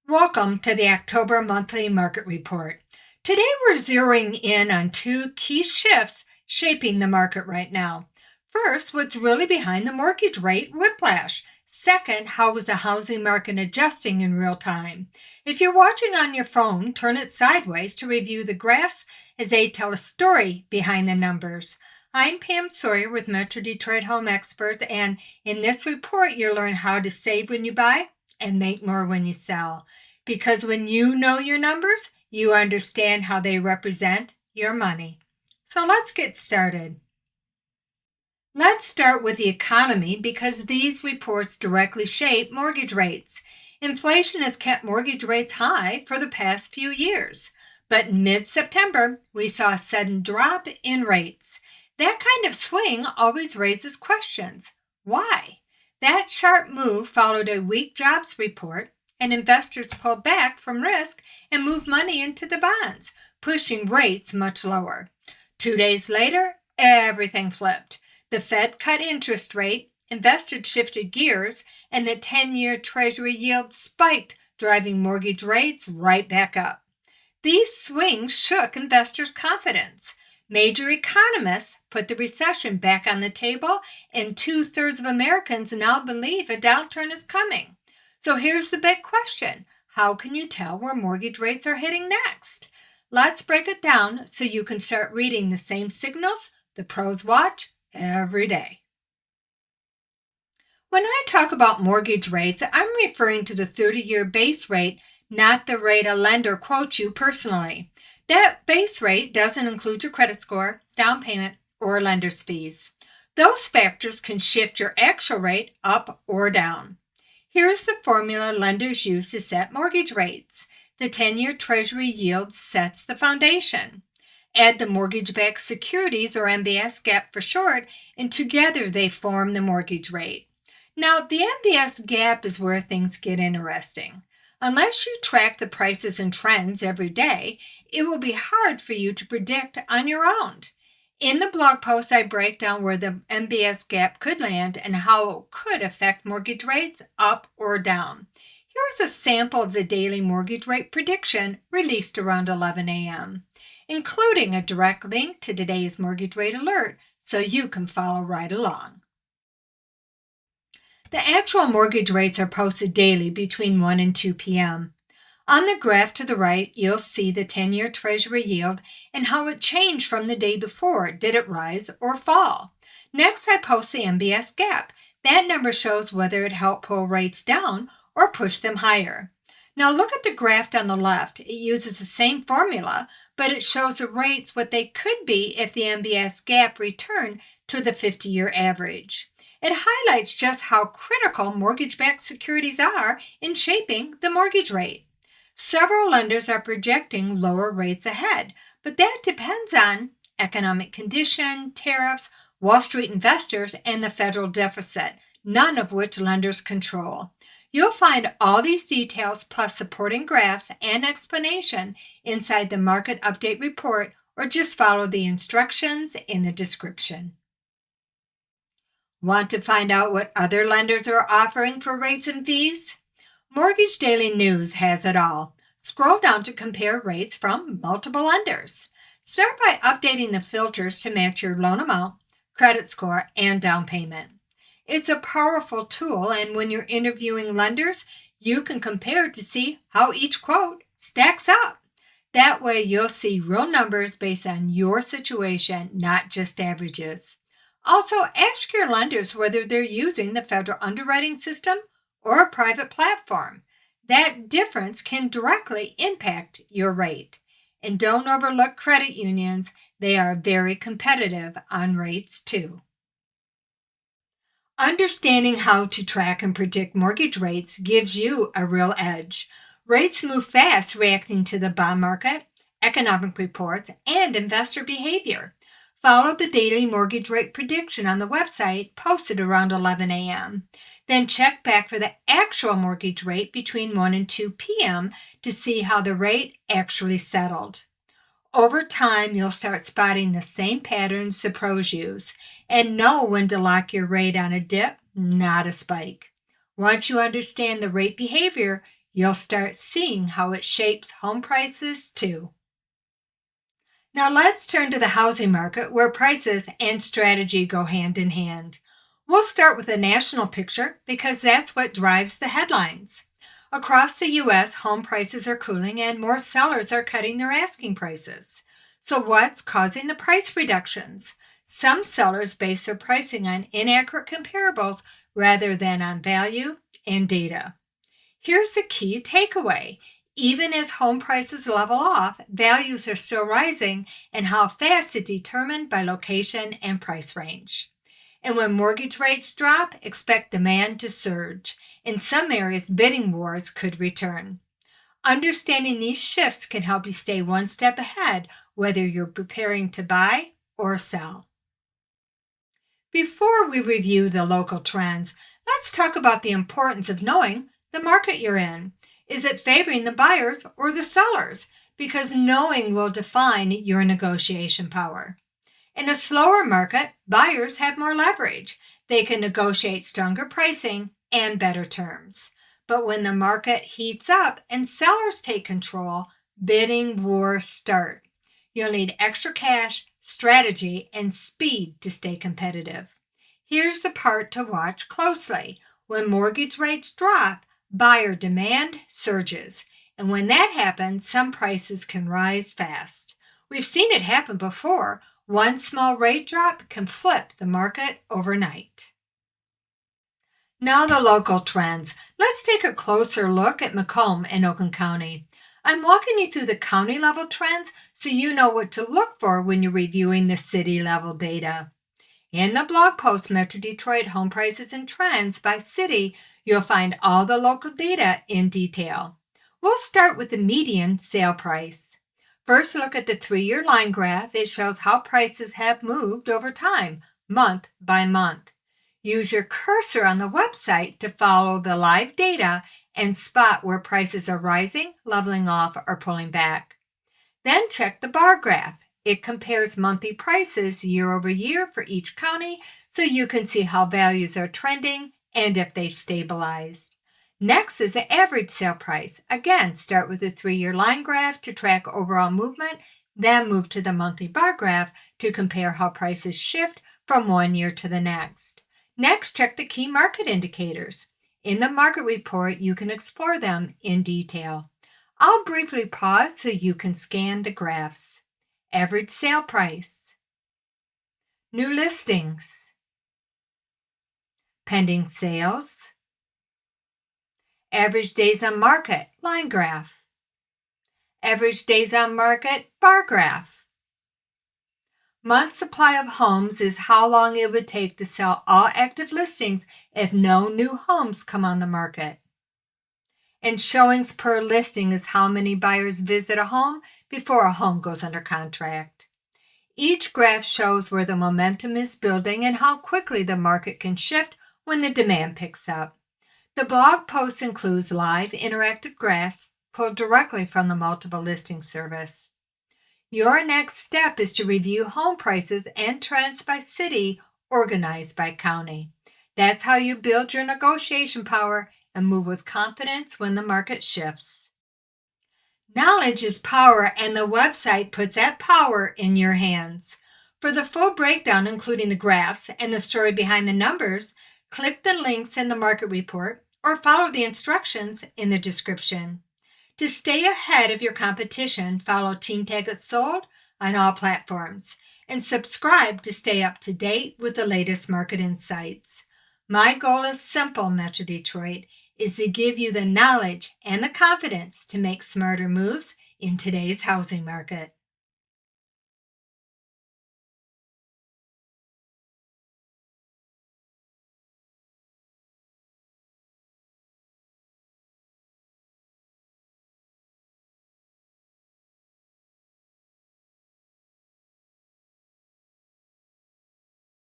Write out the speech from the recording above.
Welcome to the October monthly market report. Today we're zeroing in on two key shifts shaping the market right now. First, what's really behind the mortgage rate whiplash. Second, how is the housing market adjusting in real time? If you're watching on your phone, turn it sideways to review the graphs as they tell a story behind the numbers. I'm Pam Sawyer with Metro Detroit Home Experts, and in this report you'll learn how to save when you buy and make more when you sell. Because when you know your numbers, you understand how they represent your money. So let's get started. Let's start with the economy because these reports directly shape mortgage rates. Inflation has kept mortgage rates high for the past few years. But in mid-September, we saw a sudden drop in rates. That kind of swing always raises questions. Why? That sharp move followed a weak jobs report, and investors pulled back from risk and moved money into the bonds, pushing rates much lower. 2 days later, everything flipped. The Fed cut interest rate, investors shifted gears, and the 10-year Treasury yield spiked, driving mortgage rates right back up. These swings shook investors' confidence. Major economists put the recession back on the table, and 2/3 of Americans now believe a downturn is coming. So here's the big question. How can you tell where mortgage rates are heading next? Let's break it down so you can start reading the same signals the pros watch every day. When I talk about mortgage rates, I'm referring to the 30-year base rate, not the rate a lender quotes you personally. That base rate doesn't include your credit score, down payment, or lender's fees. Those factors can shift your actual rate up or down. Here's the formula lenders use to set mortgage rates. The 10-year Treasury yield sets the foundation. Add the mortgage-backed securities, or MBS gap for short, and together they form the mortgage rate. Now, the MBS gap is where things get interesting. Unless you track the prices and trends every day, it will be hard for you to predict on your own. In the blog post, I break down where the MBS gap could land and how it could affect mortgage rates up or down. Here's a sample of the daily mortgage rate prediction released around 11 a.m., including a direct link to today's mortgage rate alert so you can follow right along. The actual mortgage rates are posted daily between 1 and 2 p.m. On the graph to the right, you'll see the 10-year Treasury yield and how it changed from the day before. Did it rise or fall? Next, I post the MBS gap. That number shows whether it helped pull rates down or push them higher. Now look at the graph on the left. It uses the same formula, but it shows the rates what they could be if the MBS gap returned to the 50-year average. It highlights just how critical mortgage-backed securities are in shaping the mortgage rate. Several lenders are projecting lower rates ahead, but that depends on economic condition, tariffs, Wall Street investors, and the federal deficit, none of which lenders control. You'll find all these details plus supporting graphs and explanation inside the Market Update Report, or just follow the instructions in the description. Want to find out what other lenders are offering for rates and fees? Mortgage Daily News has it all. Scroll down to compare rates from multiple lenders. Start by updating the filters to match your loan amount, credit score, and down payment. It's a powerful tool, and when you're interviewing lenders, you can compare to see how each quote stacks up. That way, you'll see real numbers based on your situation, not just averages. Also, ask your lenders whether they're using the federal underwriting system or a private platform. That difference can directly impact your rate. And don't overlook credit unions. They are very competitive on rates too. Understanding how to track and predict mortgage rates gives you a real edge. Rates move fast reacting to the bond market, economic reports, and investor behavior. Follow the daily mortgage rate prediction on the website posted around 11 a.m. Then check back for the actual mortgage rate between 1 and 2 p.m. to see how the rate actually settled. Over time, you'll start spotting the same patterns the pros use and know when to lock your rate on a dip, not a spike. Once you understand the rate behavior, You'll start seeing how it shapes home prices too. Now let's turn to the housing market where prices and strategy go hand in hand. We'll start with a national picture because that's what drives the headlines. Across the U.S., home prices are cooling and more sellers are cutting their asking prices. So what's causing the price reductions? Some sellers base their pricing on inaccurate comparables rather than on value and data. Here's the key takeaway. Even as home prices level off, values are still rising, and how fast is determined by location and price range. And when mortgage rates drop, expect demand to surge. In some areas, bidding wars could return. Understanding these shifts can help you stay one step ahead, whether you're preparing to buy or sell. Before we review the local trends, let's talk about the importance of knowing the market you're in. Is it favoring the buyers or the sellers? Because knowing will define your negotiation power. In a slower market, buyers have more leverage. They can negotiate stronger pricing and better terms. But when the market heats up and sellers take control, bidding wars start. You'll need extra cash, strategy, and speed to stay competitive. Here's the part to watch closely. When mortgage rates drop, buyer demand surges. And when that happens, some prices can rise fast. We've seen it happen before. One small rate drop can flip the market overnight. Now the local trends. Let's take a closer look at Macomb and Oakland County. I'm walking you through the county level trends so you know what to look for when you're reviewing the city level data. In the blog post, Metro Detroit Home Prices and Trends by City, you'll find all the local data in detail. We'll start with the median sale price. First, look at the 3-year line graph. It shows how prices have moved over time, month by month. Use your cursor on the website to follow the live data and spot where prices are rising, leveling off, or pulling back. Then check the bar graph. It compares monthly prices year over year for each county so you can see how values are trending and if they've stabilized. Next is the average sale price. Again, start with the 3-year line graph to track overall movement, then move to the monthly bar graph to compare how prices shift from one year to the next. Next, check the key market indicators. In the market report, you can explore them in detail. I'll briefly pause so you can scan the graphs. Average sale price, new listings, pending sales, average days on market, line graph, average days on market, bar graph. Month supply of homes is how long it would take to sell all active listings if no new homes come on the market. And showings per listing is how many buyers visit a home before a home goes under contract. Each graph shows where the momentum is building and how quickly the market can shift when the demand picks up. The blog post includes live interactive graphs pulled directly from the multiple listing service. Your next step is to review home prices and trends by city, organized by county. That's how you build your negotiation power and move with confidence when the market shifts. Knowledge is power, and the website puts that power in your hands. For the full breakdown, including the graphs and the story behind the numbers, click the links in the market report or follow the instructions in the description. To stay ahead of your competition, follow Team Tag It Sold on all platforms and subscribe to stay up to date with the latest market insights. My goal is simple, Metro Detroit, is to give you the knowledge and the confidence to make smarter moves in today's housing market.